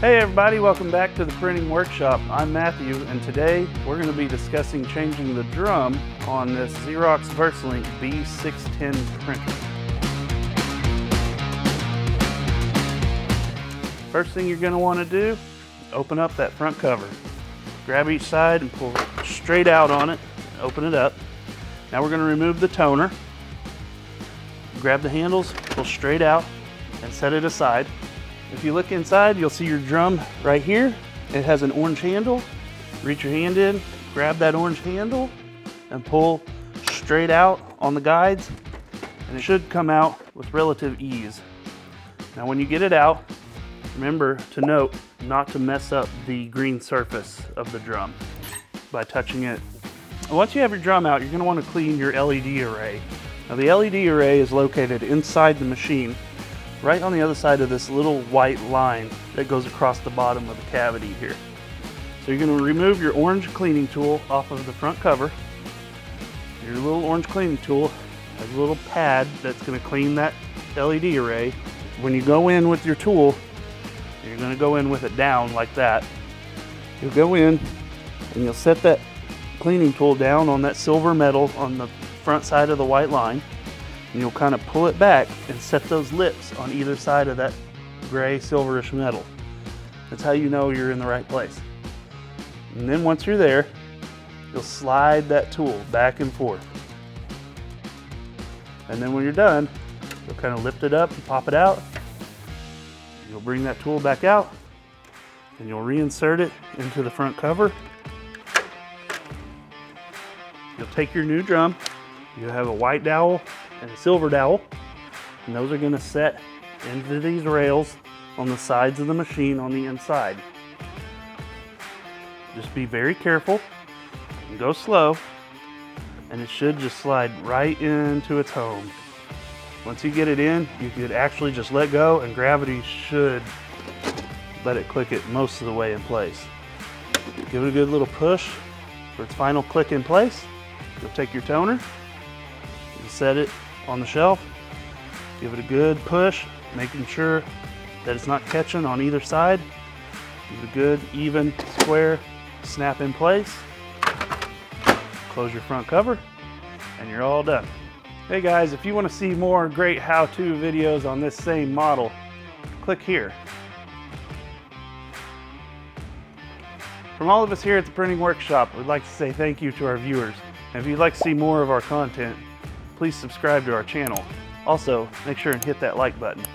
Hey everybody, welcome back to the printing workshop. I'm Matthew, and today we're going to be discussing changing the drum on this Xerox Versalink b610 printer. First thing you're going to want to do, open up that front cover. Grab each side and pull straight out on it, open it up. Now we're going to remove the toner. Grab the handles, pull straight out, and set it aside. If you look inside, you'll see your drum right here. It has an orange handle. Reach your hand in, grab that orange handle, and pull straight out on the guides, and it should come out with relative ease. Now when you get it out, remember to note not to mess up the green surface of the drum by touching it. Once you have your drum out, you're going to want to clean your LED array. Now the LED array is located inside the machine, right on the other side of this little white line that goes across the bottom of the cavity here. So you're going to remove your orange cleaning tool off of the front cover. Your little orange cleaning tool has a little pad that's going to clean that LED array. When you go in with your tool, you're going to go in with it down like that. You'll go in and you'll set that cleaning tool down on that silver metal on the front side of the white line. And you'll kind of pull it back and set those lips on either side of that gray silverish metal. That's how you know you're in the right place. And then once you're there, you'll slide that tool back and forth. And then when you're done, you'll kind of lift it up and pop it out. You'll bring that tool back out and you'll reinsert it into the front cover. You'll take your new drum. You'll have a white dowel and a silver dowel, and those are going to set into these rails on the sides of the machine on the inside. Just be very careful and go slow, and it should just slide right into its home. Once you get it in, you could actually just let go and gravity should let it click it most of the way in place. Give it a good little push for its final click in place. You'll take your toner, set it on the shelf, give it a good push, making sure that it's not catching on either side. Give it a good, even, square snap in place. Close your front cover, and you're all done. Hey guys, if you want to see more great how-to videos on this same model, click here. From all of us here at the Printing Workshop, we'd like to say thank you to our viewers. And if you'd like to see more of our content, please subscribe to our channel. Also, make sure and hit that like button.